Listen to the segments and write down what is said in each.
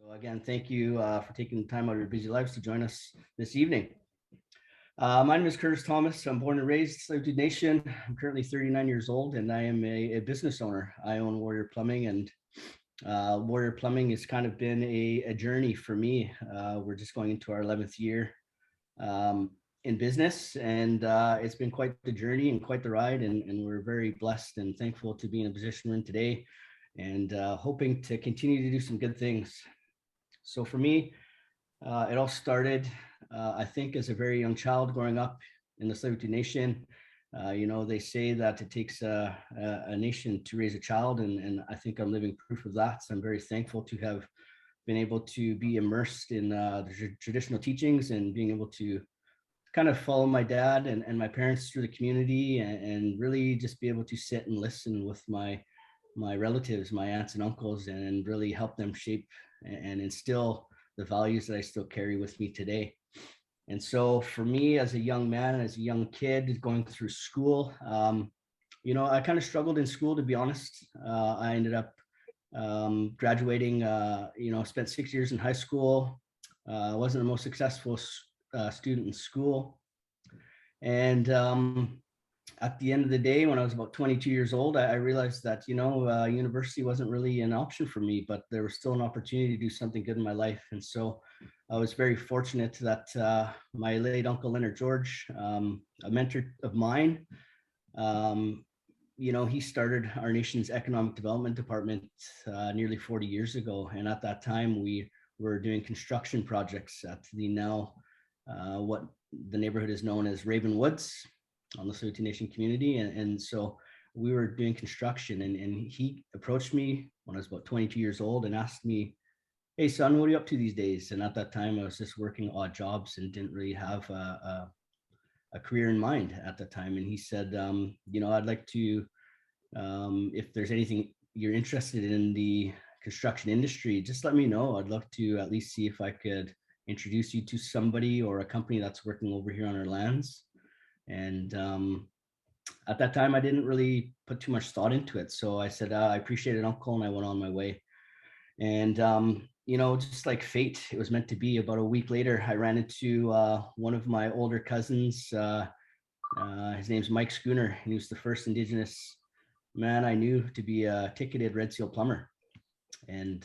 So again, thank you for taking the time out of your busy lives to join us this evening. My name is Curtis Thomas. I'm born and raised Tsleil-Waututh Nation. I'm currently 39 years old, and I am a business owner. I own Warrior Plumbing, and Warrior Plumbing has kind of been a journey for me. We're just going into our 11th year in business, and it's been quite the journey and quite the ride, and we're very blessed and thankful to be in a position we're in today, and hoping to continue to do some good things. So for me, it all started, I think, as a very young child growing up in the Tsleil-Waututh Nation. They say that it takes a nation to raise a child, and I think I'm living proof of that. So I'm very thankful to have been able to be immersed in the traditional teachings and being able to kind of follow my dad and my parents through the community, and really just be able to sit and listen with my relatives, my aunts and uncles, and really help them shape and instill the values that I still carry with me today. And so for me, as a young man, as a young kid going through school, I kind of struggled in school, to be honest. I ended up graduating, spent 6 years in high school. Wasn't the most successful student in school. And at the end of the day, when I was about 22 years old, I realized that, university wasn't really an option for me, but there was still an opportunity to do something good in my life. And so I was very fortunate that my late uncle, Lex George, a mentor of mine, he started our nation's economic development department nearly 40 years ago. And at that time, we were doing construction projects at the now, what the neighborhood is known as Raven Woods, on the Tsleil-Waututh Nation community. And so we were doing construction, and he approached me when I was about 22 years old and asked me, "Hey son, what are you up to these days?" And at that time I was just working odd jobs and didn't really have a career in mind at the time. And he said, "I'd like to, if there's anything you're interested in the construction industry, just let me know. I'd love to at least see if I could introduce you to somebody or a company that's working over here on our lands." And at that time, I didn't really put too much thought into it. So I said, I appreciate it, uncle, and I went on my way. And, just like fate, it was meant to be. About a week later, I ran into one of my older cousins. His name's Mike Schooner, and he was the first Indigenous man I knew to be a ticketed Red Seal plumber. And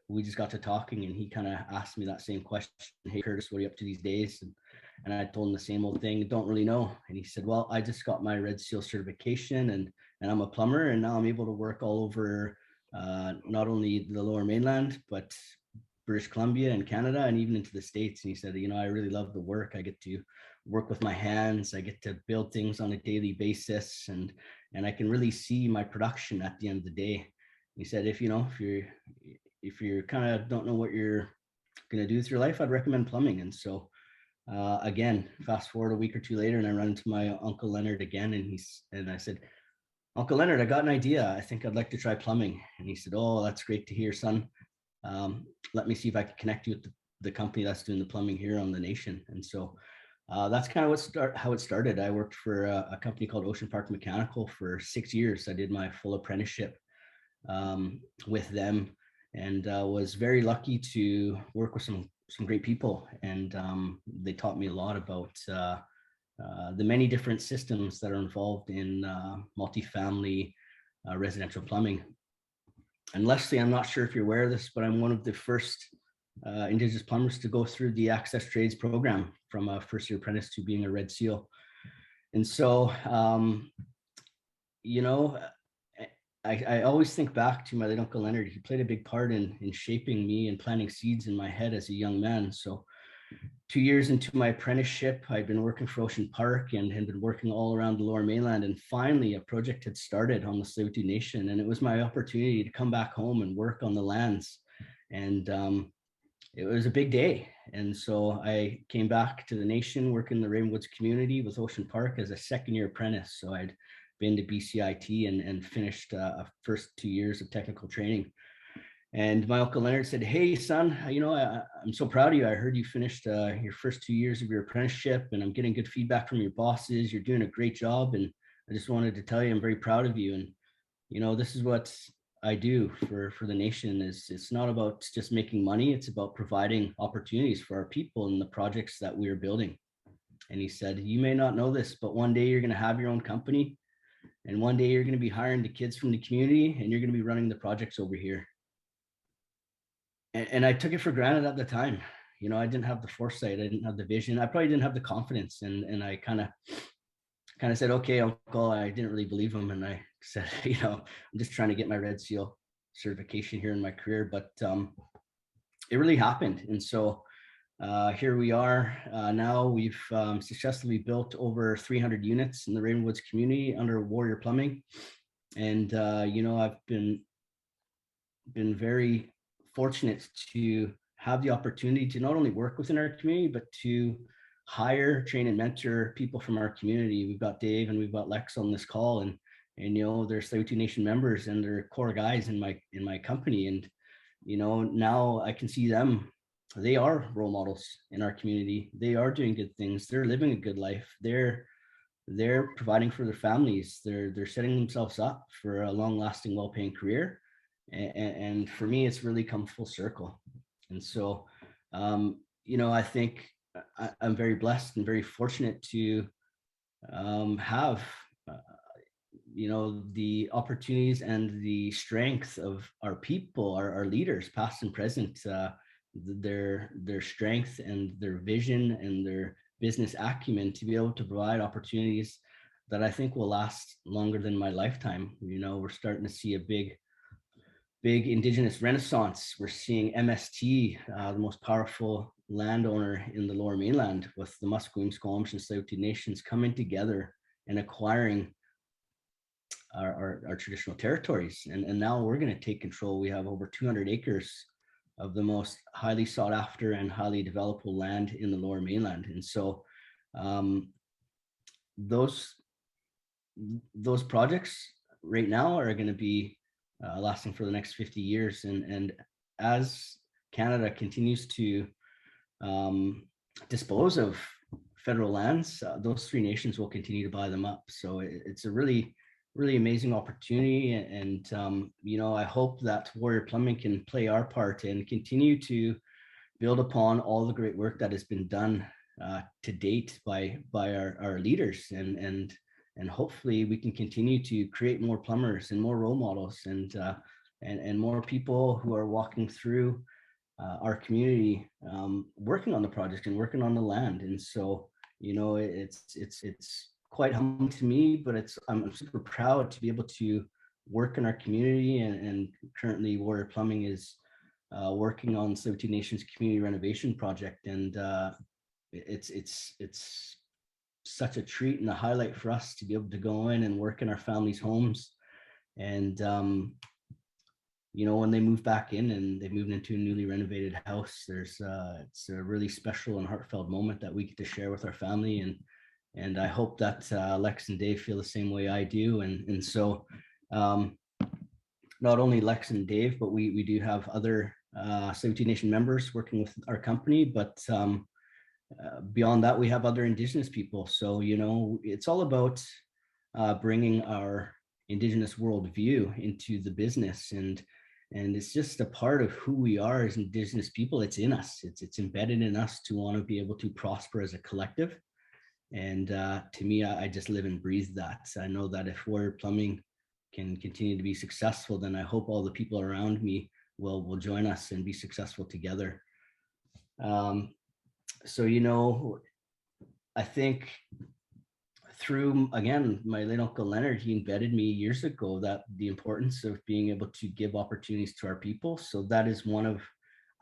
we just got to talking, and he kind of asked me that same question. "Hey, Curtis, what are you up to these days?" And I told him the same old thing, "Don't really know." And he said, "Well, I just got my Red Seal certification, and I'm a plumber, and now I'm able to work all over not only the Lower Mainland, but British Columbia and Canada, and even into the States." And he said, "I really love the work. I get to work with my hands. I get to build things on a daily basis, and I can really see my production at the end of the day." He said, if you're kind of don't know what you're going to do with your life, I'd recommend plumbing." And so again, fast forward a week or two later, and I run into my uncle Leonard again, and I said, "Uncle Leonard, I got an idea. I think I'd like to try plumbing." And he said, "Oh, that's great to hear, son. Let me see if I can connect you with the company that's doing the plumbing here on the nation." And so that's kind of how it started. I worked for a company called Ocean Park Mechanical for 6 years. I did my full apprenticeship with them, and was very lucky to work with some great people. And they taught me a lot about the many different systems that are involved in multifamily residential plumbing. And Leslie, I'm not sure if you're aware of this, but I'm one of the first Indigenous plumbers to go through the ACCESS Trades program, from a first-year apprentice to being a Red Seal. And so, I always think back to my late uncle Leonard. He played a big part in shaping me and planting seeds in my head as a young man. So 2 years into my apprenticeship, I'd been working for Ocean Park and had been working all around the Lower Mainland. And finally, a project had started on the Tsleil-Waututh Nation, and it was my opportunity to come back home and work on the lands. And it was a big day. And so I came back to the nation, working in the Ravenwoods community with Ocean Park as a second-year apprentice. So I'd been to BCIT and finished first 2 years of technical training. And my uncle Leonard said, "Hey son, I'm so proud of you. I heard you finished your first 2 years of your apprenticeship, and I'm getting good feedback from your bosses. You're doing a great job, and I just wanted to tell you I'm very proud of you. And this is what I do for the nation is it's not about just making money. It's about providing opportunities for our people in the projects that we are building. And he said, you may not know this, but one day you're going to have your own company. And one day you're going to be hiring the kids from the community and you're going to be running the projects over here. And I took it for granted at the time. You know, I didn't have the foresight. I didn't have the vision. I probably didn't have the confidence. And I kind of said, okay, Uncle, I didn't really believe him. And I said, you know, I'm just trying to get my Red Seal certification here in my career. But it really happened. And so here we are now. We've successfully built over 300 units in the Ravenwoods community under Warrior Plumbing. And, you know, I've been very fortunate to have the opportunity to not only work within our community, but to hire, train, and mentor people from our community. We've got Dave and we've got Lex on this call, and you know, they're Tsleil-Waututh Nation members and they're core guys in my company. And you know, now I can see them. They are role models in our community. They are doing good things. They're living a good life. They're providing for their families. They're setting themselves up for a long-lasting, well-paying career. And for me, it's really come full circle. And so, you know, I think I'm very blessed and very fortunate to have, you know, the opportunities and the strength of our people, our leaders, past and present, their strength and their vision and their business acumen to be able to provide opportunities that I think will last longer than my lifetime. You know, we're starting to see a big Indigenous renaissance. We're seeing MST, the most powerful landowner in the Lower Mainland, with the Musqueam, Squamish, and Tsleil-Waututh Nations coming together and acquiring our traditional territories. And now we're going to take control. We have over 200 acres of the most highly sought after and highly developable land in the Lower Mainland. And so those projects right now are going to be lasting for the next 50 years. And as Canada continues to dispose of federal lands, those three nations will continue to buy them up. So it's a really amazing opportunity. And you know, I hope that Warrior Plumbing can play our part and continue to build upon all the great work that has been done to date by our leaders, and hopefully we can continue to create more plumbers and more role models and more people who are walking through our community, working on the project and working on the land. And so, you know, it's quite humbling to me, but I'm super proud to be able to work in our community. And currently Warrior Plumbing is working on Tsleil-Waututh Nation's community renovation project. And it's such a treat and a highlight for us to be able to go in and work in our families' homes. And you know, when they move back in and they moved into a newly renovated house, it's a really special and heartfelt moment that we get to share with our family. And I hope that Lex and Dave feel the same way I do. And so not only Lex and Dave, but we do have other Tsleil-Waututh Nation members working with our company, but beyond that, we have other Indigenous people. So, you know, it's all about bringing our Indigenous worldview into the business. And it's just a part of who we are as Indigenous people. It's in us. It's embedded in us to want to be able to prosper as a collective. And to me, I just live and breathe that. I know that if Warrior Plumbing can continue to be successful, then I hope all the people around me will join us and be successful together. So, you know, I think through, again, my late Uncle Leonard, he embedded me years ago that the importance of being able to give opportunities to our people. So that is one of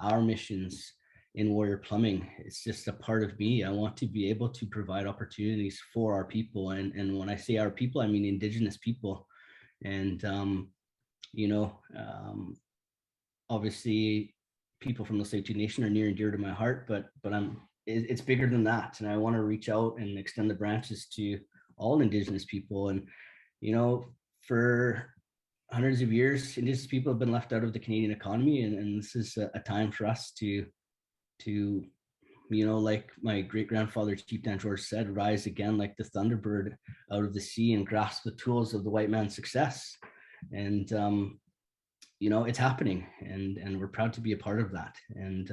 our missions in Warrior Plumbing. It's just a part of me. I want to be able to provide opportunities for our people. And when I say our people, I mean Indigenous people. And, you know, obviously people from the Tsleil-Waututh Nation are near and dear to my heart, but it's bigger than that. And I want to reach out and extend the branches to all Indigenous people. And, you know, for hundreds of years, Indigenous people have been left out of the Canadian economy. And this is a time for us to, you know, like my great-grandfather, Chief Dan George said, rise again like the thunderbird out of the sea and grasp the tools of the white man's success. And it's happening, and we're proud to be a part of that. And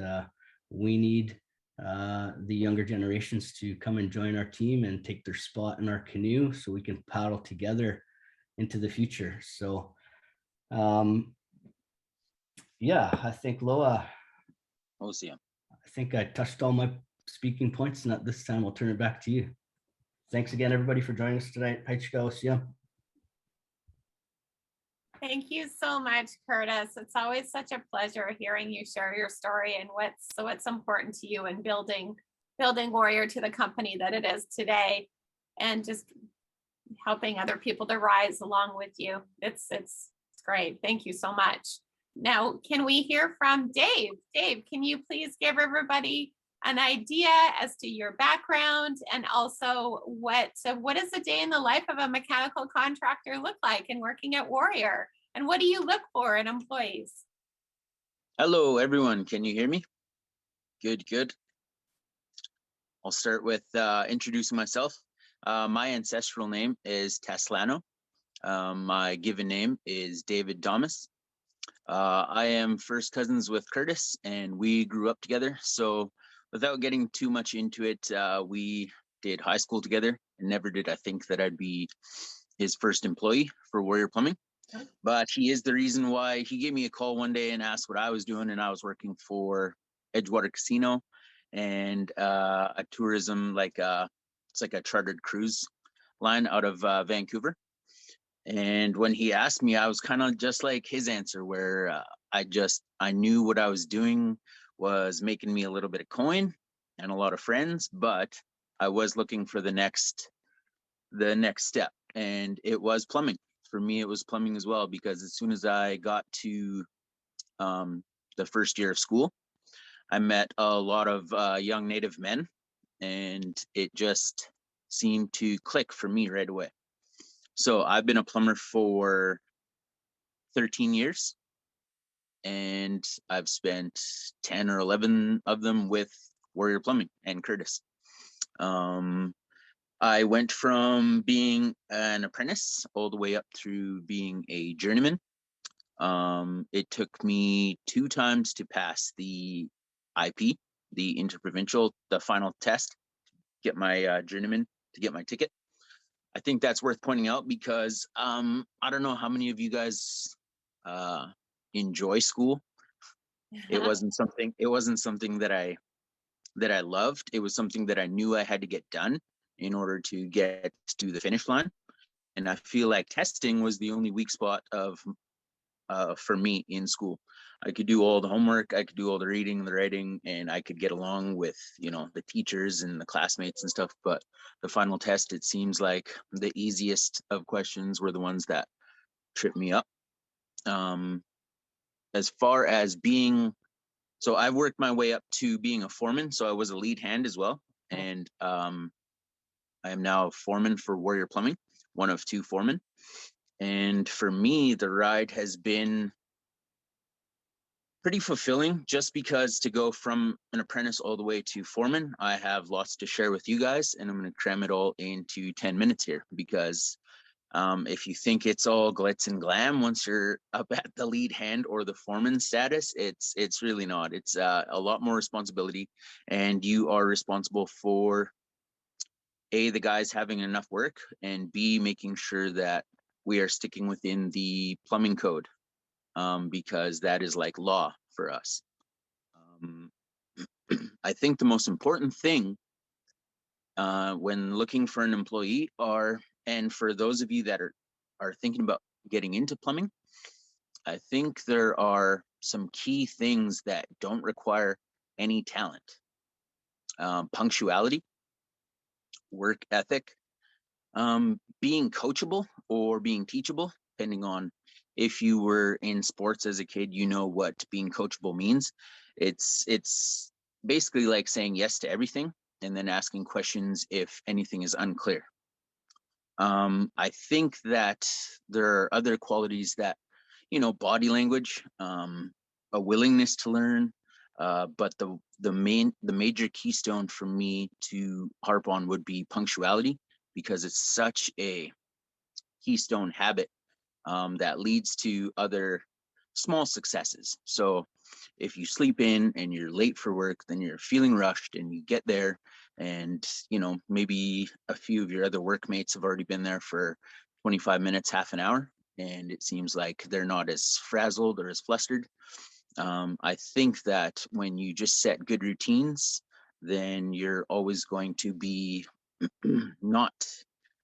we need the younger generations to come and join our team and take their spot in our canoe so we can paddle together into the future. So yeah, I think Loa, We'll see him. I think I touched all my speaking points, and at this time I'll turn it back to you. Thanks again, everybody, for joining us tonight. Thank you so much, Curtis. It's always such a pleasure hearing you share your story and what's important to you in building Warrior to the company that it is today, and just helping other people to rise along with you. It's great. Thank you so much. Now, can we hear from Dave? Dave, can you please give everybody an idea as to your background, and also what does a day in the life of a mechanical contractor look like and working at Warrior? And what do you look for in employees? Hello, everyone. Can you hear me? Good. I'll start with introducing myself. My ancestral name is Taslano. My given name is David Thomas. I am first cousins with Curtis, and we grew up together. So without getting too much into it, we did high school together, and never did I think that I'd be his first employee for Warrior Plumbing. But he is the reason why he gave me a call one day and asked what I was doing, and I was working for Edgewater Casino and a tourism, it's like a chartered cruise line out of Vancouver. And when he asked me, I was kind of just like his answer, where I knew what I was doing was making me a little bit of coin and a lot of friends, but I was looking for the next step, and it was plumbing. For me, it was plumbing as well, because as soon as I got to the first year of school, I met a lot of young Native men, and it just seemed to click for me right away. So I've been a plumber for 13 years, and I've spent 10 or 11 of them with Warrior Plumbing and Curtis. I went from being an apprentice all the way up through being a journeyman. It took me 2 times to pass the IP, the interprovincial, the final test, get my journeyman, to get my ticket. I think that's worth pointing out because I don't know how many of you guys enjoy school. It wasn't something that I loved. It was something that I knew I had to get done in order to get to the finish line. And I feel like testing was the only weak spot for me in school. I could do all the homework, I could do all the reading, the writing, and I could get along with, the teachers and the classmates and stuff. But the final test, it seems like the easiest of questions were the ones that tripped me up. As far as so I worked my way up to being a foreman. So I was a lead hand as well. And I am now a foreman for Warrior Plumbing, one of 2 foremen. And for me, the ride has been pretty fulfilling, just because to go from an apprentice all the way to foreman, I have lots to share with you guys, and I'm going to cram it all into 10 minutes here, because if you think it's all glitz and glam once you're up at the lead hand or the foreman status, it's really not. It's a lot more responsibility, and you are responsible for A, the guys having enough work, and B, making sure that we are sticking within the plumbing code, because that is like law for us. I think the most important thing when looking for an employee and for those of you that are thinking about getting into plumbing, I think there are some key things that don't require any talent. Punctuality, work ethic, being coachable or being teachable, depending on if you were in sports as a kid, what being coachable means. It's basically like saying yes to everything and then asking questions if anything is unclear. I think that there are other qualities that, body language, a willingness to learn, but the major keystone for me to harp on would be punctuality, because it's such a keystone habit that leads to other small successes. So if you sleep in and you're late for work, then you're feeling rushed and you get there and, you know, maybe a few of your other workmates have already been there for 25 minutes, half an hour, and it seems like they're not as frazzled or as flustered. I think that when you just set good routines, then you're always going to be not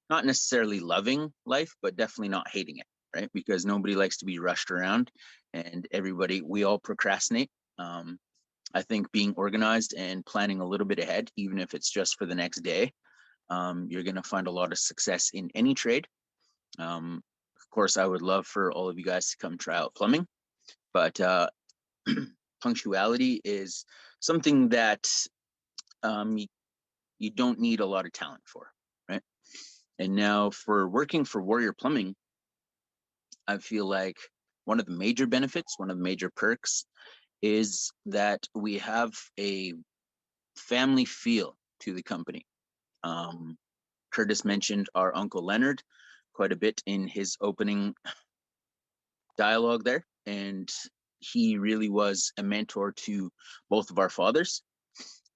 necessarily loving life, but definitely not hating it, right? Because nobody likes to be rushed around, and we all procrastinate. I think being organized and planning a little bit ahead, even if it's just for the next day, you're going to find a lot of success in any trade. Of course, I would love for all of you guys to come try out plumbing, but punctuality is something that you don't need a lot of talent for, right? And now for working for Warrior Plumbing, I feel like one of the major benefits, one of the major perks is that we have a family feel to the company. Curtis mentioned our Uncle Leonard quite a bit in his opening dialogue there, and he really was a mentor to both of our fathers.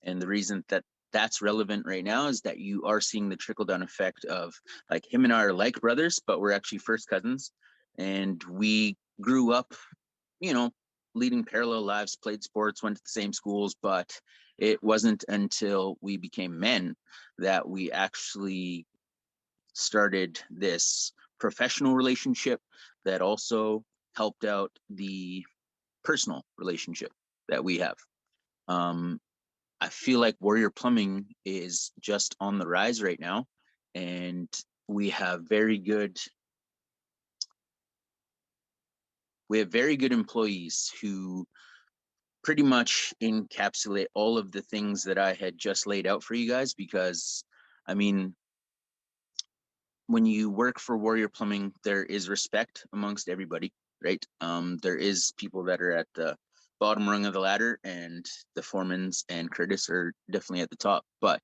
And the reason that that's relevant right now is that you are seeing the trickle down effect of, like, him and I are like brothers, but we're actually first cousins, and we grew up, you know, leading parallel lives, played sports, went to the same schools, but it wasn't until we became men that we actually started this professional relationship that also helped out the personal relationship that we have. I feel like Warrior Plumbing is just on the rise right now, and we have very good employees who pretty much encapsulate all of the things that I had just laid out for you guys. Because, I mean, when you work for Warrior Plumbing, there is respect amongst everybody, right? There is people that are at the bottom rung of the ladder, and the Foremans and Curtis are definitely at the top, but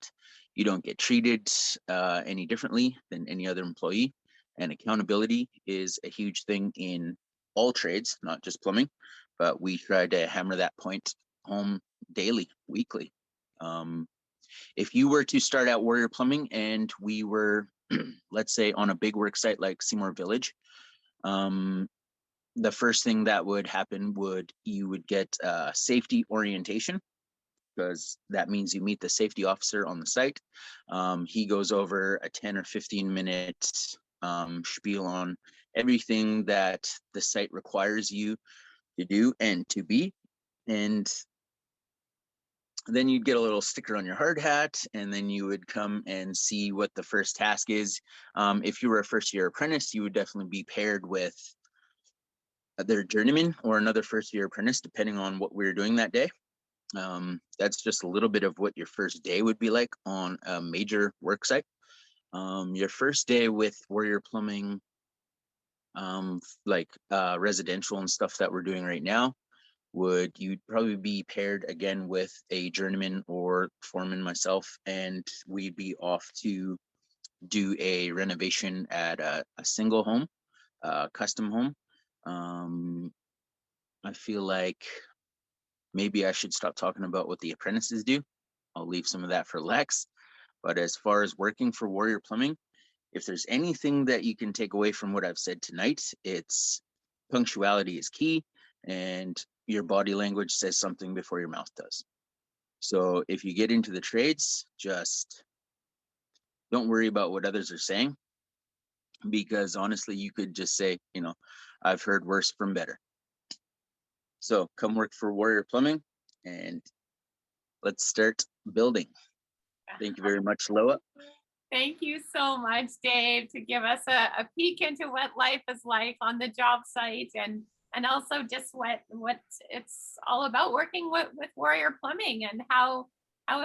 you don't get treated any differently than any other employee. And accountability is a huge thing in all trades, not just plumbing, but we try to hammer that point home daily, weekly. If you were to start out Warrior Plumbing and we were, let's say, on a big work site like Seymour Village, the first thing that would happen you would get safety orientation, because that means you meet the safety officer on the site. He goes over a 10 or 15 minute spiel on everything that the site requires you to do and to be. And then you'd get a little sticker on your hard hat, and then you would come and see what the first task is. If you were a first year apprentice, you would definitely be paired with their journeyman or another first year apprentice, depending on what we were doing that day. That's just a little bit of what your first day would be like on a major work site. Your first day with Warrior Plumbing, like residential and stuff that we're doing right now, you'd probably be paired again with a journeyman or foreman, myself, and we'd be off to do a renovation at a single home, custom home. I feel like maybe I should stop talking about what the apprentices do. I'll leave some of that for Lex. But as far as working for Warrior Plumbing, if there's anything that you can take away from what I've said tonight, it's punctuality is key, and your body language says something before your mouth does. So if you get into the trades, just don't worry about what others are saying, because honestly, you could just say, you know, I've heard worse from better. So come work for Warrior Plumbing and let's start building. Thank you very much, Loa. Thank you so much, Dave, to give us a peek into what life is like on the job site, and also just what it's all about working with Warrior Plumbing, and how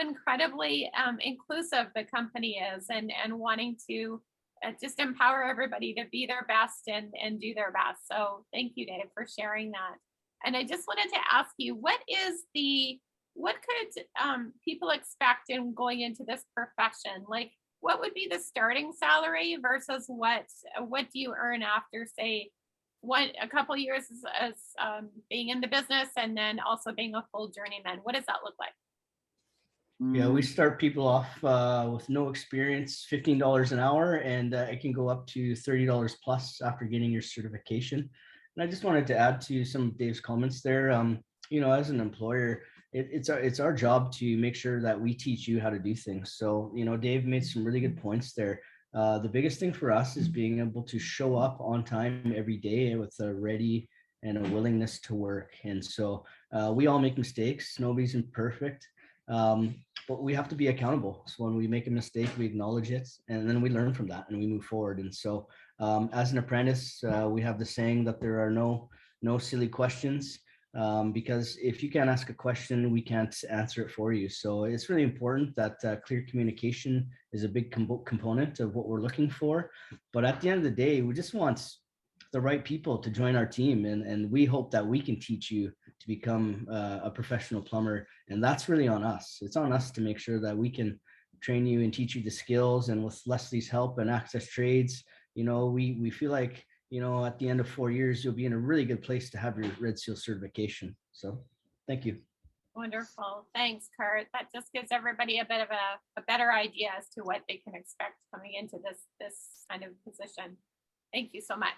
incredibly inclusive the company is, and wanting to just empower everybody to be their best and do their best. So thank you, Dave, for sharing that. And I just wanted to ask you, what could people expect in going into this profession? Like, what would be the starting salary versus what do you earn after, say, a couple years as being in the business, and then also being a full journeyman? What does that look like? Yeah, we start people off with no experience, $15 an hour, and it can go up to $30 plus after getting your certification. And I just wanted to add to some of Dave's comments there. As an employer, it's our job to make sure that we teach you how to do things. So, Dave made some really good points there. The biggest thing for us is being able to show up on time every day with a ready and a willingness to work. And so we all make mistakes. Nobody's imperfect. But we have to be accountable. So when we make a mistake, we acknowledge it, and then we learn from that and we move forward. And so as an apprentice, we have the saying that there are no silly questions, because if you can't ask a question, we can't answer it for you. So it's really important that clear communication is a big component of what we're looking for. But at the end of the day, we just want the right people to join our team, and we hope that we can teach you to become a professional plumber. And that's really on us. It's on us to make sure that we can train you and teach you the skills. And with Leslie's help and ACCESS Trades, we feel like, at the end of 4 years, you'll be in a really good place to have your Red Seal certification. So thank you. Wonderful. Thanks, Kurt. That just gives everybody a bit of a better idea as to what they can expect coming into this kind of position. Thank you so much.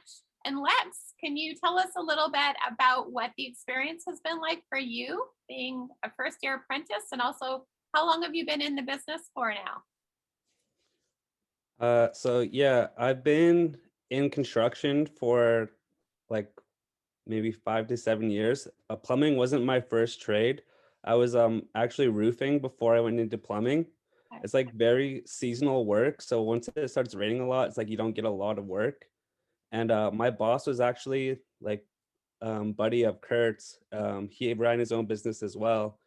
And Lex, can you tell us a little bit about what the experience has been like for you being a first-year apprentice, and also how long have you been in the business for now? So yeah, I've been in construction for like maybe 5 to 7 years. Plumbing wasn't my first trade. I was actually roofing before I went into plumbing. It's like very seasonal work. So once it starts raining a lot, it's like you don't get a lot of work. And my boss was actually like buddy of Kurt's. He ran his own business as well.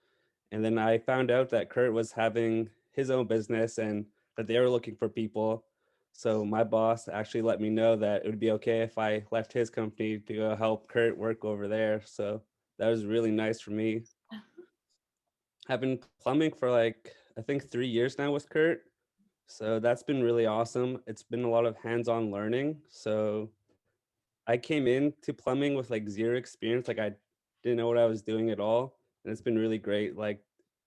And then I found out that Kurt was having his own business and that they were looking for people. So my boss actually let me know that it would be okay if I left his company to go help Kurt work over there. So that was really nice for me. I've been plumbing for like, I think 3 years now with Kurt. So that's been really awesome. It's been a lot of hands-on learning. So I came into plumbing with like zero experience. Like I didn't know what I was doing at all. And it's been really great. Like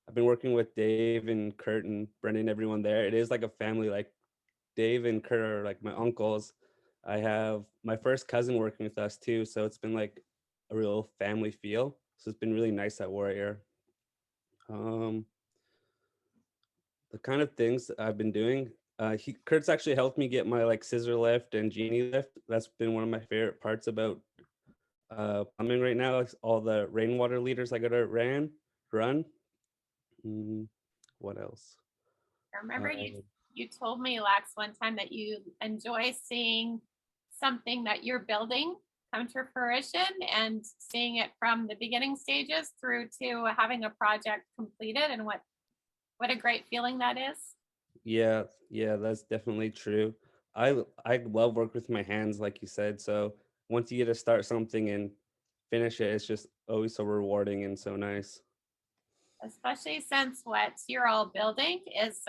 I've been working with Dave and Kurt and Brendan, everyone there. It is like a family. Like Dave and Kurt are like my uncles. I have my first cousin working with us too. So it's been like a real family feel. So it's been really nice at Warrior. The kind of things that I've been doing, Kurt's actually helped me get my like scissor lift and genie lift. That's been one of my favorite parts about plumbing right now. Is all the rainwater leaders I gotta run. What else? I remember you told me, Lex, one time that you enjoy seeing something that you're building come to fruition and seeing it from the beginning stages through to having a project completed, and what a great feeling that is. Yeah, that's definitely true. I love work with my hands, like you said. So once you get to start something and finish it, it's just always so rewarding and so nice. Especially since what you're all building is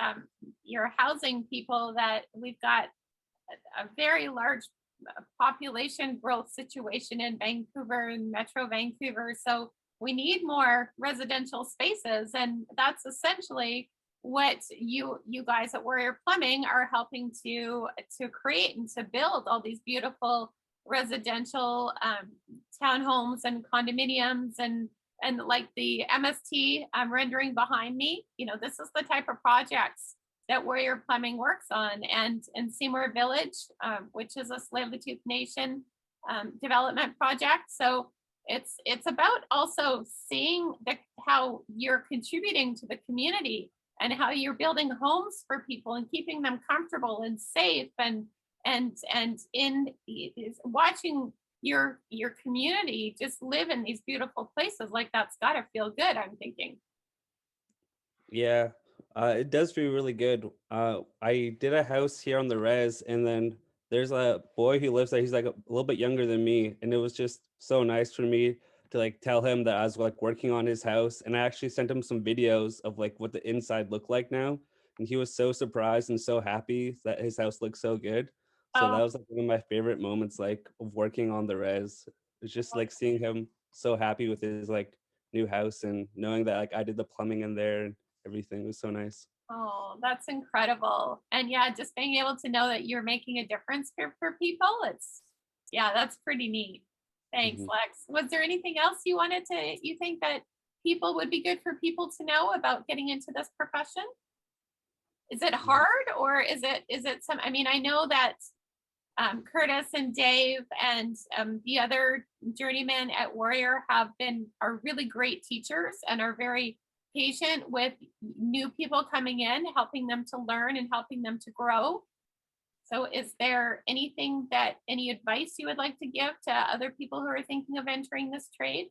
you're housing people that we've got a very large population growth situation in Vancouver and Metro Vancouver. So we need more residential spaces, and that's essentially what you guys at Warrior Plumbing are helping to create and to build all these beautiful residential townhomes and condominiums, and like the MST rendering behind me. This is the type of projects that Warrior Plumbing works on, and Seymour Village, which is a Tsleil-Waututh Nation development project. So it's about also seeing how you're contributing to the community, and how you're building homes for people and keeping them comfortable and safe, and in watching your community just live in these beautiful places. Like, that's gotta feel good, I'm thinking. Yeah, it does feel really good. I did a house here on the res, and then there's a boy who lives there. He's like a little bit younger than me, and it was just so nice for me to like tell him that I was like working on his house. And I actually sent him some videos of like what the inside looked like now, and he was so surprised and so happy that his house looked so good. So that Oh, was like one of my favorite moments, like of working on the res. It's just like seeing him so happy with his like new house and knowing that like I did the plumbing in there and everything was so nice. oh, that's incredible. And yeah, just being able to know that you're making a difference for people, yeah, that's pretty neat. Thanks, Mhm. Lex. Was there anything else you think that people would be good for people to know about getting into this profession? Is it hard, or is it some, I mean, I know that Curtis and Dave and the other journeymen at Warrior are really great teachers and are very patient with new people coming in, helping them to learn and helping them to grow. So is there any advice you would like to give to other people who are thinking of entering this trade?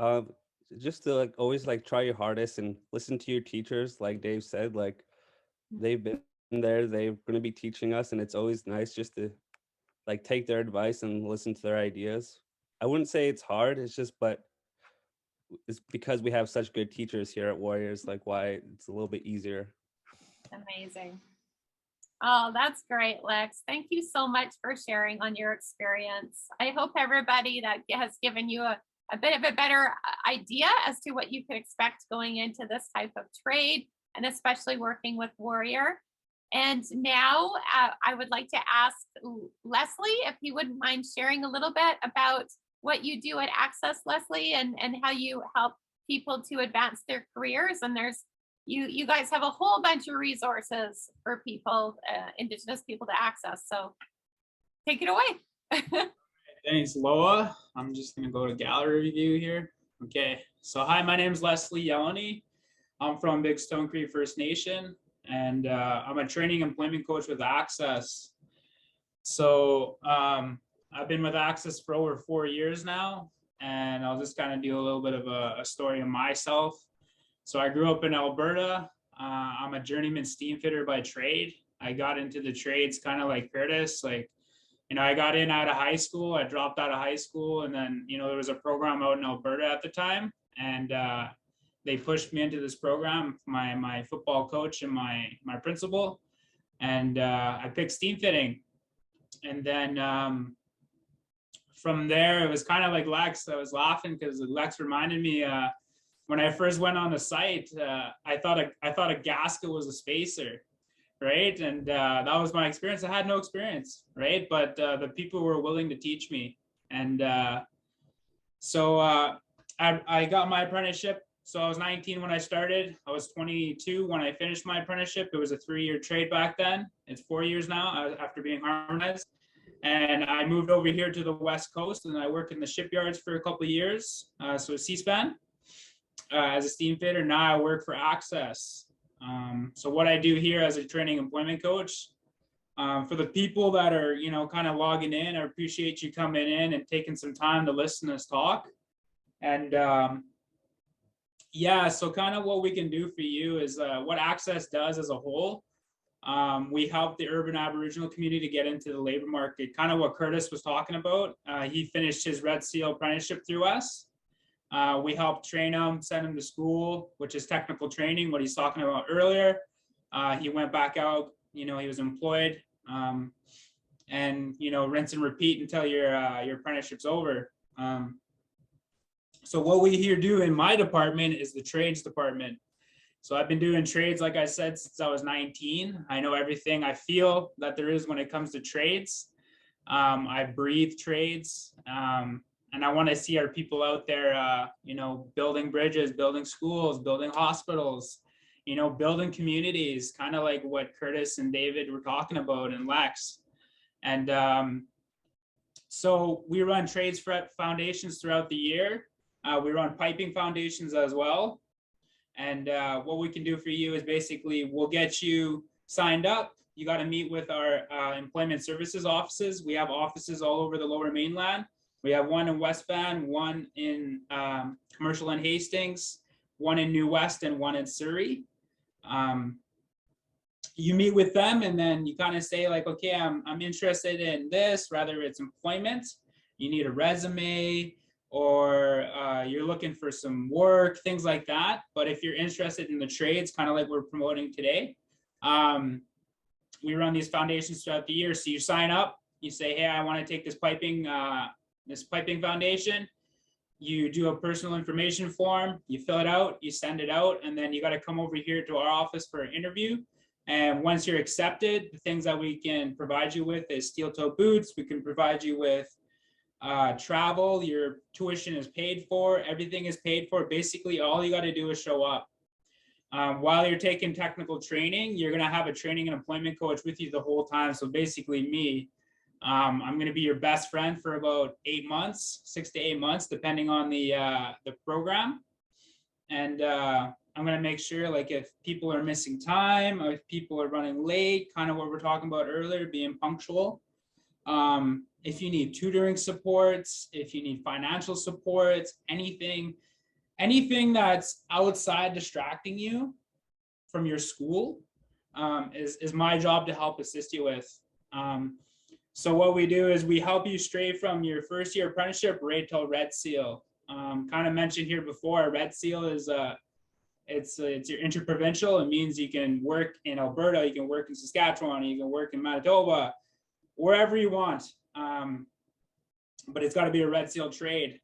Um, just to like always like try your hardest and listen to your teachers, like Dave said, like they've been there, they're going to be teaching us, and it's always nice just to like take their advice and listen to their ideas. I wouldn't say it's hard, it's just, but it's because we have such good teachers here at Warriors, like why it's a little bit easier. Amazing. Oh, that's great, Lex. Thank you so much for sharing on your experience. I hope everybody that has given you a bit of a better idea as to what you could expect going into this type of trade, and especially working with Warrior. And now I would like to ask Leslie if he wouldn't mind sharing a little bit about what you do at ACCESS, Leslie, and how you help people to advance their careers. And you guys have a whole bunch of resources for people, Indigenous people, to access. So take it away. Thanks, Loa. I'm just going to go to gallery view here. Okay, so hi, my name is Leslie Yellani. I'm from Big Stone Creek First Nation, and I'm a training employment coach with ACCESS. So I've been with ACCESS for over 4 years now, and I'll just kind of do a little bit of a story of myself. So I grew up in Alberta. I'm a journeyman steam fitter by trade. I got into the trades kind of like Curtis, like, you know, I got in out of high school, I dropped out of high school, and then, you know, there was a program out in Alberta at the time, and they pushed me into this program, my football coach and my principal, and I picked steam fitting. And then from there, it was kind of like Lex. I was laughing because Lex reminded me when I first went on the site, I thought a gasket was a spacer, right? And that was my experience. I had no experience, right? But the people were willing to teach me. And so I got my apprenticeship. So I was 19 when I started. I was 22 when I finished my apprenticeship. It was a 3-year trade back then. It's 4 years now after being harmonized. And I moved over here to the West Coast, and I worked in the shipyards for a couple of years. So C-SPAN as a steam fitter. Now I work for ACCESS. So what I do here as a training employment coach, for the people that are, you know, kind of logging in, I appreciate you coming in and taking some time to listen to us talk. And yeah, so kind of what we can do for you is what ACCESS does as a whole. We help the urban Aboriginal community to get into the labor market, kind of what Curtis was talking about. He finished his Red Seal apprenticeship through us. We help train him, send him to school, which is technical training, what he's talking about earlier. He went back out, you know, he was employed, and, you know, rinse and repeat until your apprenticeship's over. So what we here do in my department is the trades department. So I've been doing trades, like I said, since I was 19. I know everything I feel that there is when it comes to trades. I breathe trades. And I want to see our people out there, you know, building bridges, building schools, building hospitals, you know, building communities, kind of like what Curtis and David were talking about, and Lex. And so we run trades foundations throughout the year. We run piping foundations as well. And what we can do for you is basically we'll get you signed up. You got to meet with our employment services offices. We have offices all over the Lower Mainland. We have one in West Van, one in Commercial and Hastings, one in New West, and one in Surrey. You meet with them, and then you kind of say like, okay, I'm interested in this, rather it's employment. You need a resume, or you're looking for some work, things like that. But if you're interested in the trades, kind of like we're promoting today, we run these foundations throughout the year. So you sign up, you say, hey, I want to take this piping foundation. You do a personal information form, you fill it out, you send it out, and then you got to come over here to our office for an interview. And once you're accepted, the things that we can provide you with is steel toe boots. We can provide you with travel. Your tuition is paid for. Everything is paid for. Basically, all you got to do is show up. While you're taking technical training, you're going to have a training and employment coach with you the whole time. So basically me, I'm going to be your best friend for about 8 months, 6 to 8 months, depending on the program. And I'm going to make sure, like, if people are missing time or if people are running late, kind of what we're talking about earlier, being punctual. If you need tutoring supports, if you need financial supports, anything that's outside distracting you from your school is my job to help assist you with. So what we do is we help you straight from your first year apprenticeship right till Red Seal. Kind of mentioned here before, Red Seal is it's your interprovincial. It means you can work in Alberta, you can work in Saskatchewan, you can work in Manitoba, wherever you want. But it's got to be a Red Seal trade.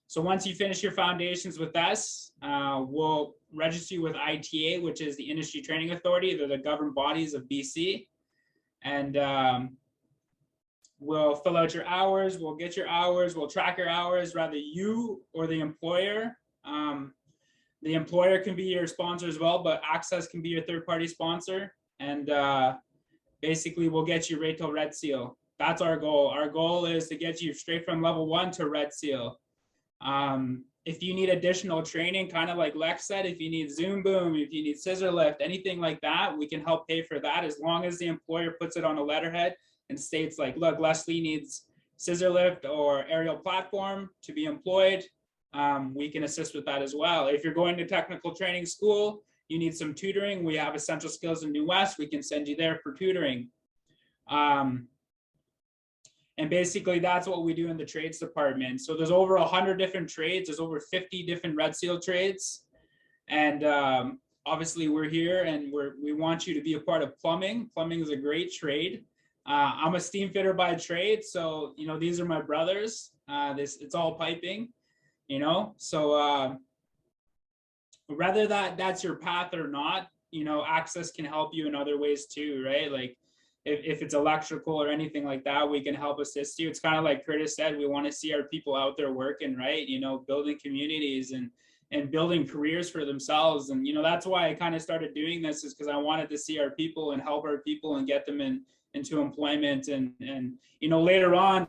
So once you finish your foundations with us, we'll register you with ITA, which is the Industry Training Authority. They're the governed bodies of BC. And we'll fill out your hours, we'll get your hours, we'll track your hours, rather you or the employer. The employer can be your sponsor as well, but ACCESS can be your third-party sponsor. And basically, we'll get you right till Red Seal. That's our goal. Our goal is to get you straight from level 1 to Red Seal. If you need additional training, kind of like Lex said, if you need Zoom Boom, if you need scissor lift, anything like that, we can help pay for that as long as the employer puts it on a letterhead and states like, look, Leslie needs scissor lift or aerial platform to be employed. We can assist with that as well. If you're going to technical training school, you need some tutoring, we have Essential Skills in New West, we can send you there for tutoring. And basically that's what we do in the trades department. So there's over 100 different trades, there's over 50 different Red Seal trades. And obviously we're here and we want you to be a part of plumbing. Plumbing is a great trade. I'm a steam fitter by trade, so you know these are my brothers. It's all piping, you know. So whether that's your path or not, you know, ACCESS can help you in other ways too, right? Like if it's electrical or anything like that, we can help assist you. It's kind of like Curtis said, we want to see our people out there working, right? You know, building communities and building careers for themselves. And, you know, that's why I kind of started doing this, is because I wanted to see our people and help our people and get them into employment. And, you know, later on,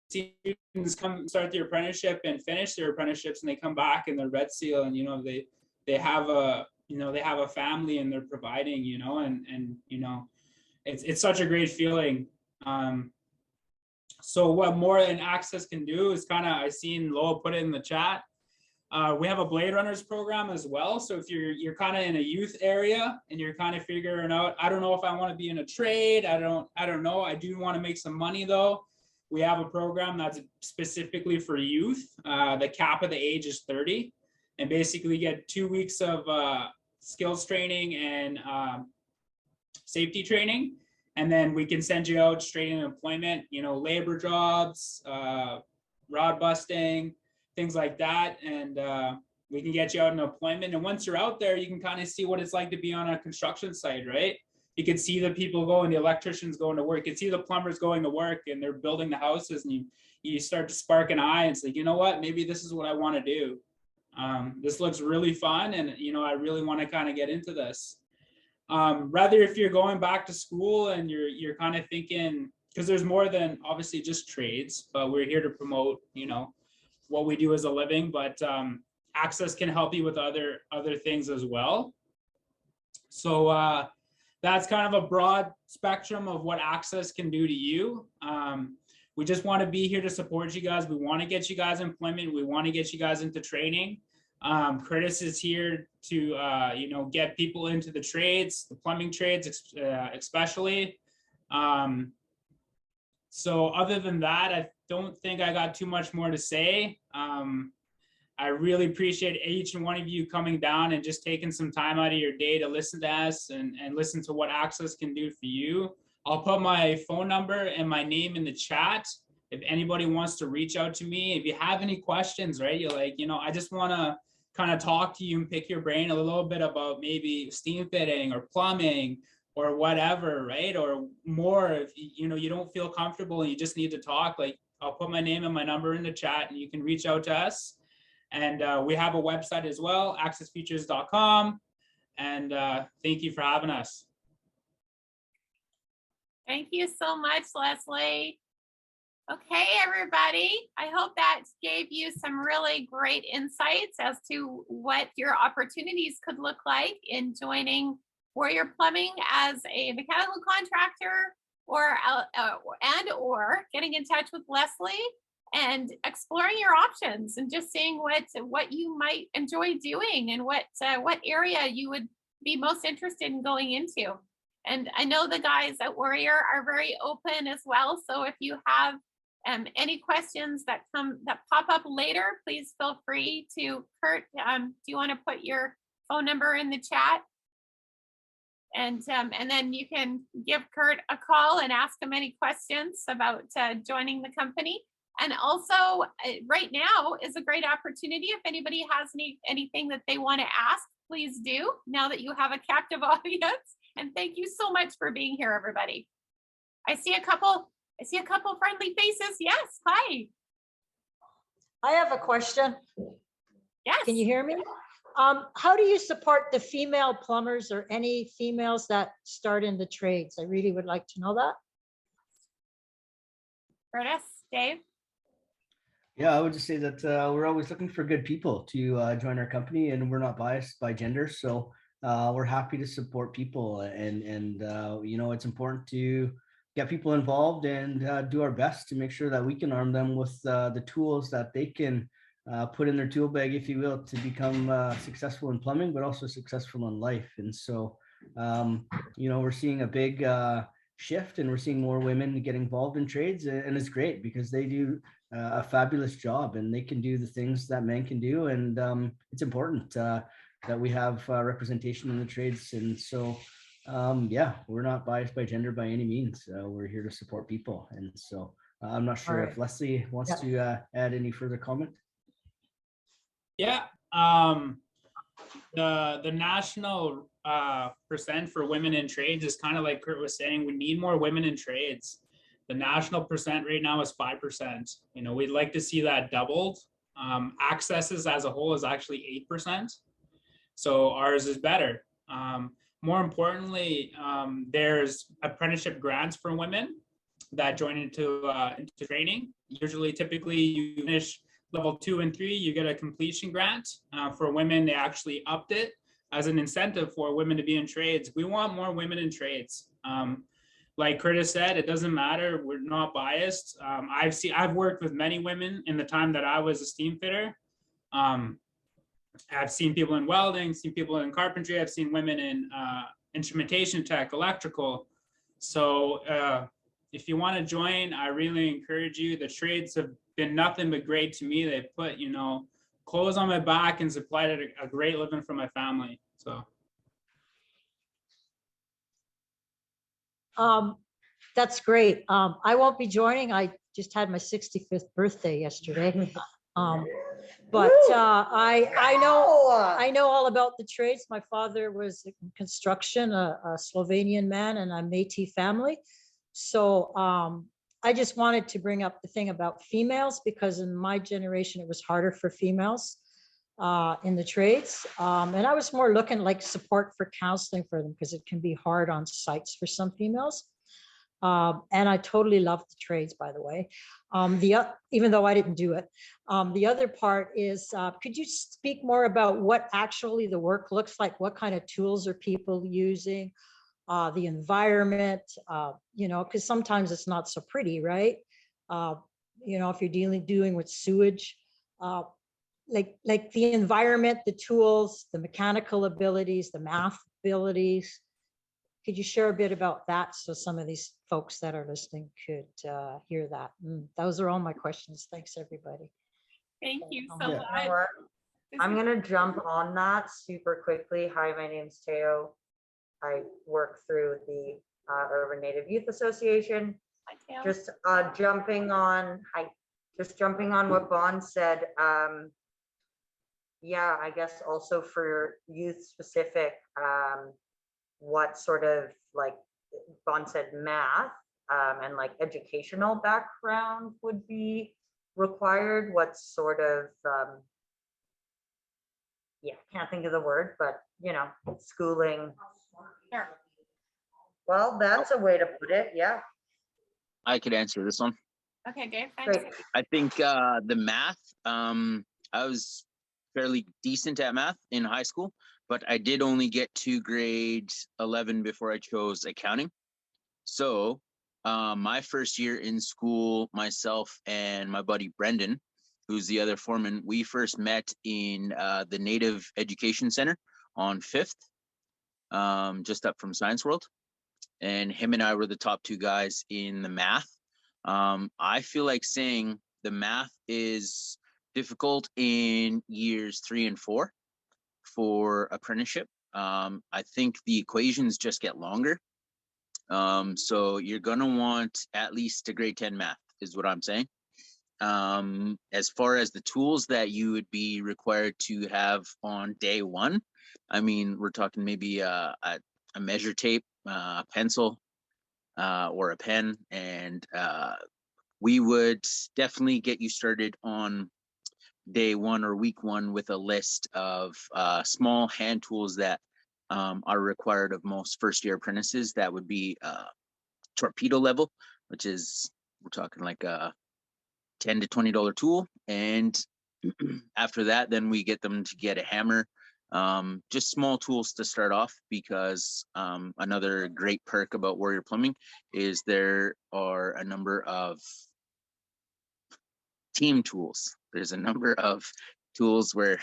students come start their apprenticeship and finish their apprenticeships and they come back and they're Red Seal and, you know, they have a, you know, they have a family and they're providing, you know, and, you know, it's such a great feeling. So what more than ACCESS can do is kind of, I seen Lowell put it in the chat. We have a Blade Runners program as well. So if you're kind of in a youth area and you're kind of figuring out, I don't know if I want to be in a trade. I don't know. I do want to make some money though. We have a program that's specifically for youth. The cap of the age is 30, and basically get 2 weeks of skills training and safety training. And then we can send you out straight into employment, you know, labor jobs, rod busting, things like that. And we can get you out in employment. And once you're out there, you can kind of see what it's like to be on a construction site, right? You can see the people going, the electricians going to work. You can see the plumbers going to work and they're building the houses, and you start to spark an eye and it's like, you know what, maybe this is what I want to do. This looks really fun. And, you know, I really want to kind of get into this. Rather if you're going back to school and you're kind of thinking, because there's more than obviously just trades, but we're here to promote, you know, what we do as a living, but ACCESS can help you with other things as well. So that's kind of a broad spectrum of what ACCESS can do to you. We just want to be here to support you guys. We want to get you guys employment. We want to get you guys into training. Curtis is here to, you know, get people into the trades, the plumbing trades, especially. So other than that, I don't think I got too much more to say. I really appreciate each and one of you coming down and just taking some time out of your day to listen to us and listen to what ACCESS can do for you. I'll put my phone number and my name in the chat. If anybody wants to reach out to me, if you have any questions, right? You're like, you know, I just want to kind of talk to you and pick your brain a little bit about maybe steam fitting or plumbing or whatever, right? Or more, if you know, you don't feel comfortable and you just need to talk, like I'll put my name and my number in the chat and you can reach out to us. And we have a website as well, accessfeatures.com. And thank you for having us. Thank you so much, Leslie. Okay, everybody, I hope that gave you some really great insights as to what your opportunities could look like in joining Warrior Plumbing as a mechanical contractor, or getting in touch with Leslie and exploring your options and just seeing what you might enjoy doing and what area you would be most interested in going into. And I know the guys at Warrior are very open as well. So if you have any questions that pop up later, please feel free to Kurt. Do you want to put your phone number in the chat? And then you can give Kurt a call and ask him any questions about joining the company. And also right now is a great opportunity. If anybody has anything that they want to ask, please do, now that you have a captive audience. And thank you so much for being here, everybody. I see a couple friendly faces. Yes, hi. I have a question. Yes. Can you hear me? How do you support the female plumbers or any females that start in the trades? I really would like to know that. Curtis, Dave? Yeah, I would just say that we're always looking for good people to join our company, and we're not biased by gender. So we're happy to support people, and you know, it's important to get people involved and do our best to make sure that we can arm them with the tools that they can put in their tool bag, if you will, to become successful in plumbing, but also successful in life. And so, you know, we're seeing a big shift, and we're seeing more women get involved in trades, and it's great because they do a fabulous job, and they can do the things that men can do. And it's important that we have representation in the trades. And so, yeah, we're not biased by gender by any means. We're here to support people. And so I'm not sure if Leslie wants to add any further comment. Yeah, the national percent for women in trades is kind of like Kurt was saying, we need more women in trades. The national percent right now is 5%. You know, we'd like to see that doubled. ACCESS as a whole is actually 8%. So ours is better. More importantly, there's apprenticeship grants for women that join into training. Typically you finish level 2 and 3, you get a completion grant. For women, they actually upped it as an incentive for women to be in trades. We want more women in trades. Like Curtis said, it doesn't matter. We're not biased. I've worked with many women in the time that I was a steam fitter. I've seen people in welding, seen people in carpentry. I've seen women in instrumentation tech, electrical. So if you want to join, I really encourage you. The trades have been nothing but great to me. They put, you know, clothes on my back and supplied a great living for my family. So. That's great. I won't be joining. I just had my 65th birthday yesterday. But I know all about the trades. My father was in construction, a Slovenian man, and a Métis family. So I just wanted to bring up the thing about females, because in my generation, it was harder for females in the trades. And I was more looking like support for counseling for them, because it can be hard on sites for some females. And I totally love the trades, by the way. Even though I didn't do it. The other part is, could you speak more about what actually the work looks like? What kind of tools are people using? The environment, you know, because sometimes it's not so pretty, right? You know, if you're doing with sewage, like the environment, the tools, the mechanical abilities, the math abilities. Could you share a bit about that so some of these folks that are listening could hear that? Those are all my questions. Thanks, everybody. Thank you so much. I'm gonna jump on that super quickly. Hi, my name's Teo. I work through the Urban Native Youth Association. Hi, Taylor. Just jumping on, just jumping on what Bond said. Yeah, I guess also for youth specific, what sort of, like Bond said, math and like educational background would be required. What sort of yeah, can't think of the word, but you know, schooling. Sure. Well, that's a way to put it. Yeah. I could answer this one. Okay, Dave. Thanks. Great. I think the math, I was fairly decent at math in high school, but I did only get to grade 11 before I chose accounting. So my first year in school, myself and my buddy Brendan, who's the other foreman, we first met in the Native Education Center on 5th, just up from Science World. And him and I were the top two guys in the math. I feel like saying the math is difficult in years 3 and 4 for apprenticeship. I think the equations just get longer. So you're gonna want at least a grade 10 math is what I'm saying. As far as the tools that you would be required to have on day one, I mean, we're talking maybe a measure tape, a pencil, or a pen, and we would definitely get you started on day one or week one with a list of small hand tools that are required of most first year apprentices. That would be torpedo level, which is, we're talking like a $10 to $20 tool. And after that, then we get them to get a hammer, just small tools to start off, because another great perk about Warrior Plumbing is there are a number of team tools. There's a number of tools where,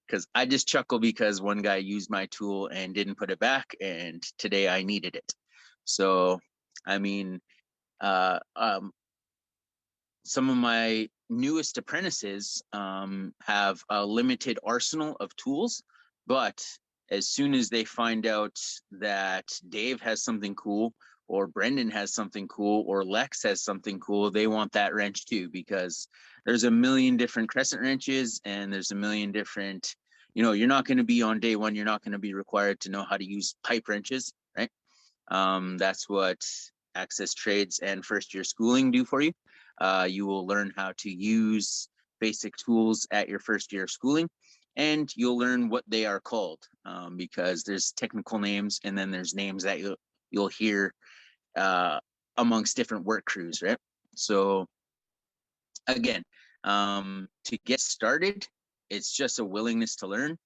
because I just chuckle because one guy used my tool and didn't put it back, and today I needed it. So, I mean, some of my newest apprentices have a limited arsenal of tools, but as soon as they find out that Dave has something cool, or Brendan has something cool, or Lex has something cool, they want that wrench too, because there's a million different crescent wrenches and there's a million different, you know, you're not going to be on day one, you're not going to be required to know how to use pipe wrenches, right? That's what ACCESS Trades and first year schooling do for you. You will learn how to use basic tools at your first year of schooling, and you'll learn what they are called, because there's technical names and then there's names that you'll hear amongst different work crews, right? So again, to get started, it's just a willingness to learn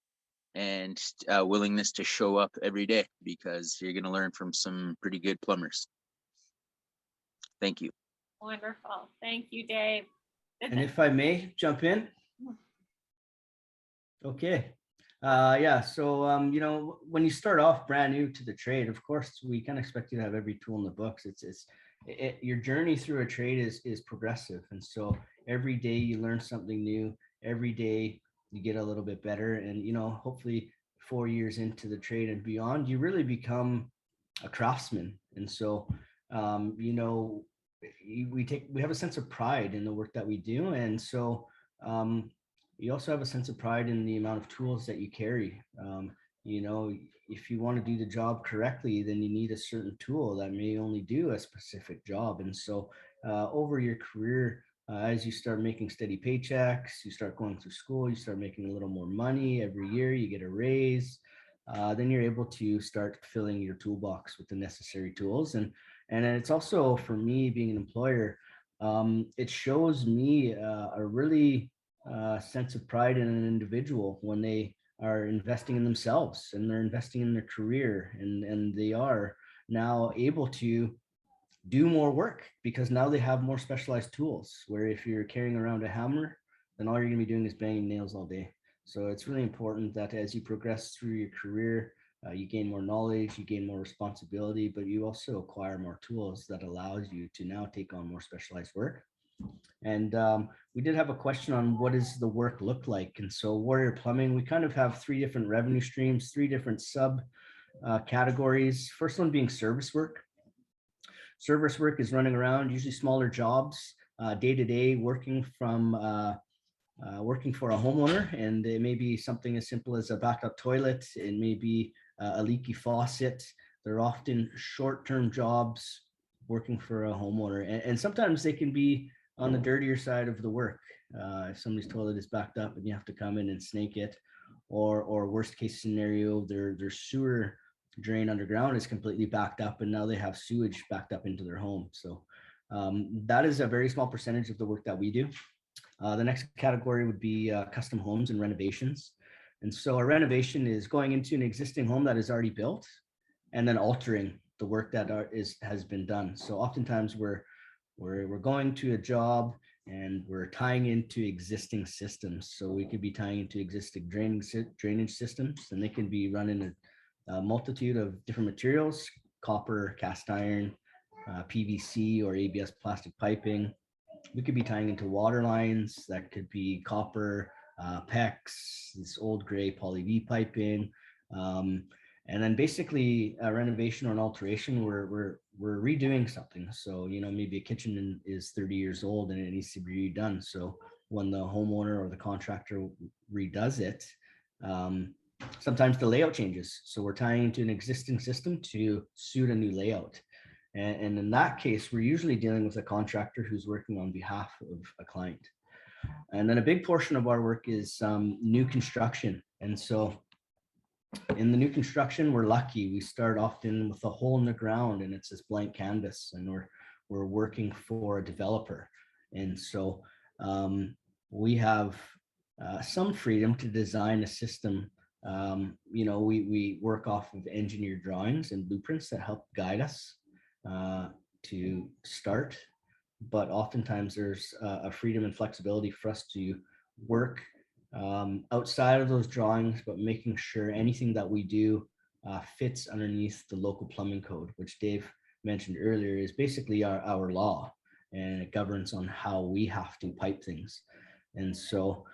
and a willingness to show up every day, because you're going to learn from some pretty good plumbers. Thank you. Wonderful. Thank you, Dave. And if I may jump in. Okay. Yeah, so you know, when you start off brand new to the trade, of course, we can expect you to have every tool in the books. Your journey through a trade is progressive, and so every day you learn something new. Every day you get a little bit better, and you know, hopefully 4 years into the trade and beyond, you really become a craftsman. And so you know, we have a sense of pride in the work that we do, and so you also have a sense of pride in the amount of tools that you carry. You know, if you want to do the job correctly, then you need a certain tool that may only do a specific job. And so over your career, as you start making steady paychecks, you start going through school, you start making a little more money every year, you get a raise, then you're able to start filling your toolbox with the necessary tools. And it's also, for me, being an employer, it shows me a really sense of pride in an individual when they are investing in themselves and they're investing in their career, and they are now able to do more work because now they have more specialized tools, where if you're carrying around a hammer, then all you're going to be doing is banging nails all day. So it's really important that as you progress through your career, you gain more knowledge, you gain more responsibility, but you also acquire more tools that allows you to now take on more specialized work. And we did have a question on what does the work look like. And so Warrior Plumbing, we kind of have 3 different revenue streams, 3 different sub categories. First one being service work. Service work is running around, usually smaller jobs, day to day, working for a homeowner, and it may be something as simple as a backup toilet. It may be a leaky faucet. They're often short-term jobs working for a homeowner, and sometimes they can be on the dirtier side of the work. If somebody's toilet is backed up and you have to come in and snake it, or worst case scenario, their sewer drain underground is completely backed up and now they have sewage backed up into their home. So that is a very small percentage of the work that we do. The next category would be custom homes and renovations. And so a renovation is going into an existing home that is already built and then altering the work that has been done. So oftentimes we're going to a job and we're tying into existing systems. So we could be tying into existing drainage systems, and they can be running a multitude of different materials: copper, cast iron, PVC or ABS plastic piping. We could be tying into water lines that could be copper, PEX, this old gray poly V piping. And then basically a renovation or an alteration, we're redoing something. So, maybe a kitchen is 30 years old and it needs to be redone. So when the homeowner or the contractor redoes it, sometimes the layout changes. So we're tying into an existing system to suit a new layout. And in that case, we're usually dealing with a contractor who's working on behalf of a client. And then a big portion of our work is new construction. And so in the new construction, we're lucky. We start often with a hole in the ground and it's this blank canvas, and we're working for a developer. And so we have some freedom to design a system. We work off of engineered drawings and blueprints that help guide us to start, but oftentimes there's a freedom and flexibility for us to work outside of those drawings, but making sure anything that we do fits underneath the local plumbing code, which Dave mentioned earlier is basically our law, and it governs on how we have to pipe things. And so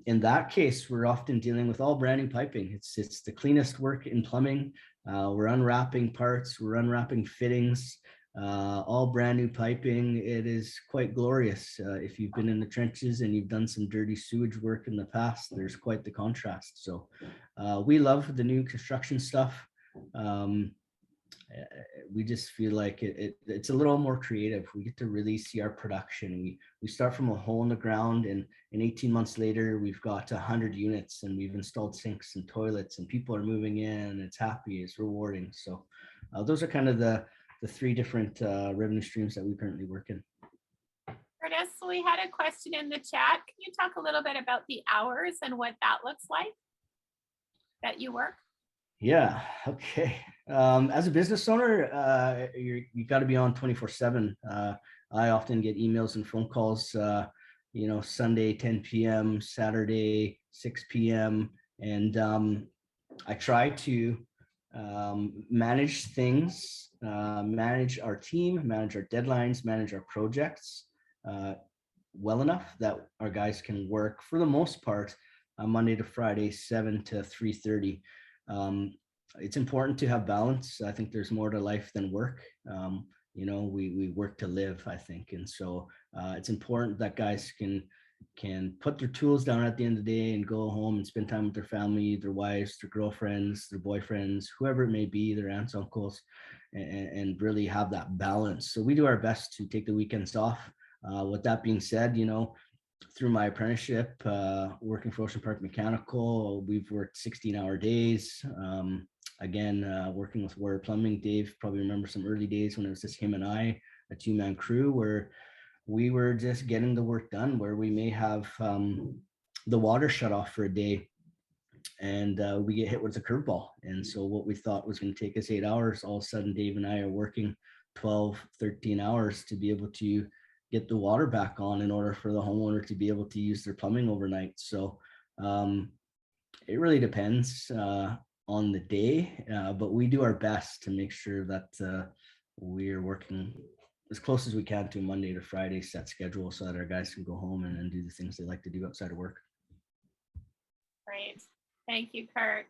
in that case, we're often dealing with all brand new piping. It's the cleanest work in plumbing. We're unwrapping parts, we're unwrapping fittings, all brand new piping. It is quite glorious. If you've been in the trenches and you've done some dirty sewage work in the past, there's quite the contrast. So we love the new construction stuff. We just feel like it's a little more creative. We get to really see our production. We start from a hole in the ground, and 18 months later, we've got 100 units and we've installed sinks and toilets and people are moving in. It's happy, it's rewarding. So those are kind of the 3 different revenue streams that we currently work in. Curtis, we had a question in the chat. Can you talk a little bit about the hours and what that looks like that you work? Yeah, okay. As a business owner, you got to be on 24/7. I often get emails and phone calls, Sunday 10 p.m., Saturday 6 p.m. And I try to manage things, manage our team, manage our deadlines, manage our projects well enough that our guys can work for the most part Monday to Friday, 7 to 3:30. It's important to have balance. I think there's more to life than work. We work to live, I think. And so it's important that guys can put their tools down at the end of the day and go home and spend time with their family, their wives, their girlfriends, their boyfriends, whoever it may be, their aunts, uncles, and really have that balance. So we do our best to take the weekends off. With that being said, through my apprenticeship, working for Ocean Park Mechanical, we've worked 16-hour days. Again, working with Warrior Plumbing, Dave probably remember some early days when it was just him and I, a 2-man crew, where we were just getting the work done, where we may have the water shut off for a day and we get hit with a curveball. And so what we thought was going to take us 8 hours, all of a sudden Dave and I are working 12, 13 hours to be able to get the water back on in order for the homeowner to be able to use their plumbing overnight. So it really depends on the day, but we do our best to make sure that we're working as close as we can to a Monday to Friday set schedule so that our guys can go home and do the things they like to do outside of work. Great. Thank you, Kurt.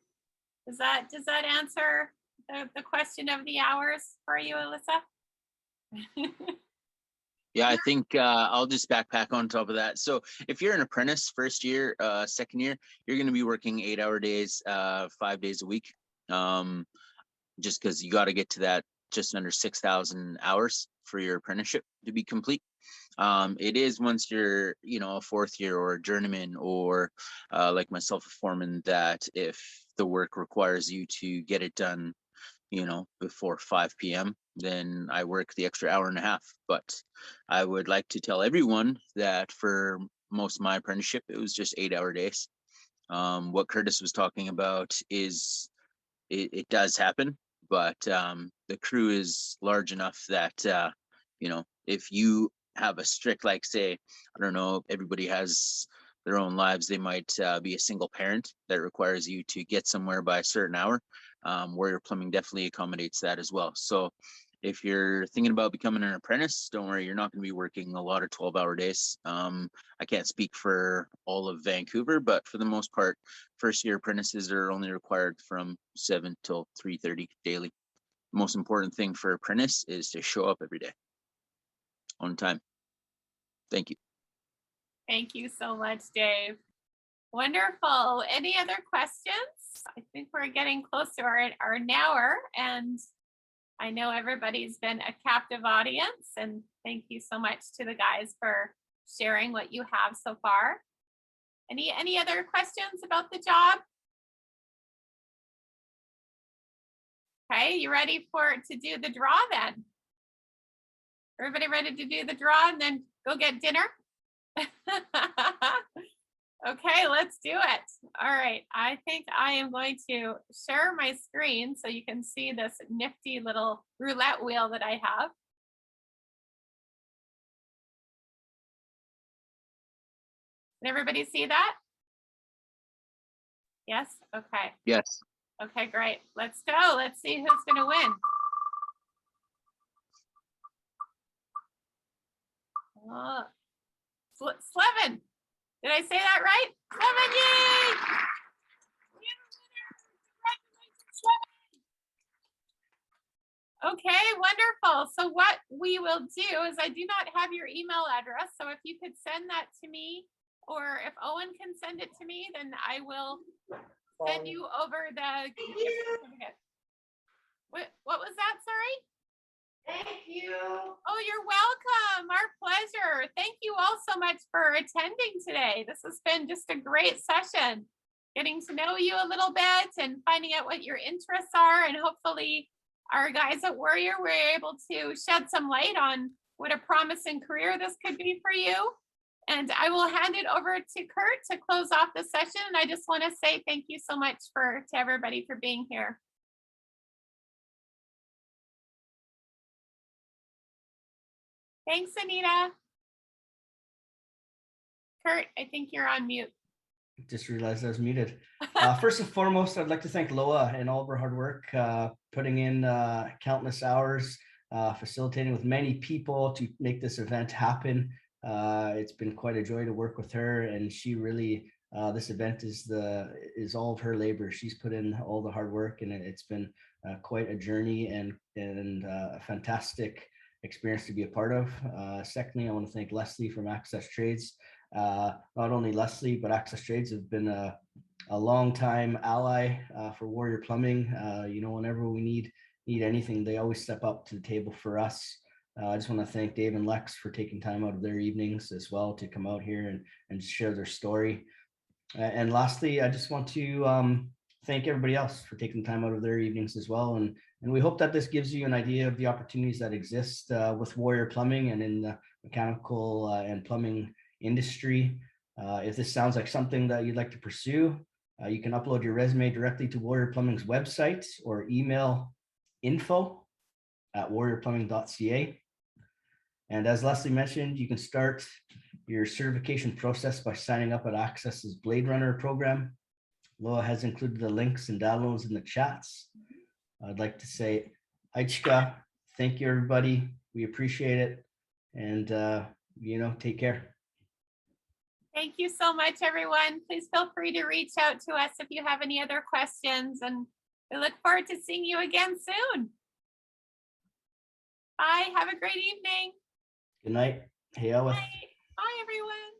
Does that answer the question of the hours for you, Alyssa? Yeah, I think I'll just backpack on top of that. So if you're an apprentice, first year, second year, you're going to be working 8-hour days, 5 days a week. Just because you got to get to that just under 6,000 hours for your apprenticeship to be complete. It is once you're, a fourth year or a journeyman or like myself, a foreman, that if the work requires you to get it done, before 5 p.m., then I work the extra hour and a half. But I would like to tell everyone that for most of my apprenticeship, it was just 8-hour days. What Curtis was talking about is it does happen, but the crew is large enough that, if you have a strict, like say, I don't know, everybody has their own lives. They might be a single parent that requires you to get somewhere by a certain hour. Warrior Plumbing definitely accommodates that as well. So if you're thinking about becoming an apprentice, don't worry, you're not going to be working a lot of 12-hour days. I can't speak for all of Vancouver, but for the most part, first year apprentices are only required from 7 till 3:30 daily. The most important thing for apprentice is to show up every day on time. Thank you. Thank you so much, Dave. Wonderful. Any other questions? I think we're getting close to our hour, and I know everybody's been a captive audience, and thank you so much to the guys for sharing what you have so far. Any other questions about the job? Okay, you ready to do the draw then? Everybody ready to do the draw and then go get dinner? Okay, let's do it. All right, I think I am going to share my screen so you can see this nifty little roulette wheel that I have. Can everybody see that? Yes, okay. Yes. Okay, great. Let's go. Let's see who's going to win. Slevin. Did I say that right? Slevin, yay! Okay, wonderful. So what we will do is, I do not have your email address. So if you could send that to me, or if Owen can send it to me, then I will send you over the gift certificate. What was that? Sorry? Thank you. Oh, you're welcome. Our pleasure. Thank you all so much for attending today. This has been just a great session, getting to know you a little bit and finding out what your interests are. And hopefully our guys at Warrior were able to shed some light on what a promising career this could be for you. And I will hand it over to Kurt to close off the session. And I just want to say thank you so much to everybody for being here. Thanks, Anita. Kurt, I think you're on mute. Just realized I was muted. First and foremost, I'd like to thank Loa and all of her hard work, putting in countless hours, facilitating with many people to make this event happen. It's been quite a joy to work with her, and she really, this event is all of her labor. She's put in all the hard work, and it's been quite a journey and a fantastic experience to be a part of. Secondly, I want to thank Leslie from ACCESS Trades. Not only Leslie, but ACCESS Trades have been a long time ally for Warrior Plumbing. Whenever we need anything, they always step up to the table for us. I just want to thank Dave and Lex for taking time out of their evenings as well to come out here and share their story. And lastly, I just want to thank everybody else for taking time out of their evenings as well. And we hope that this gives you an idea of the opportunities that exist with Warrior Plumbing and in the mechanical and plumbing industry. If this sounds like something that you'd like to pursue, you can upload your resume directly to Warrior Plumbing's website or email info@warriorplumbing.ca. And as Leslie mentioned, you can start your certification process by signing up at ACCESS's Blade Runner program. Loa has included the links and downloads in the chats. I'd like to say, Aichka, thank you, everybody. We appreciate it. And, take care. Thank you so much, everyone. Please feel free to reach out to us if you have any other questions, and we look forward to seeing you again soon. Bye. Have a great evening. Good night. Hey, Ella. Bye. Bye, everyone.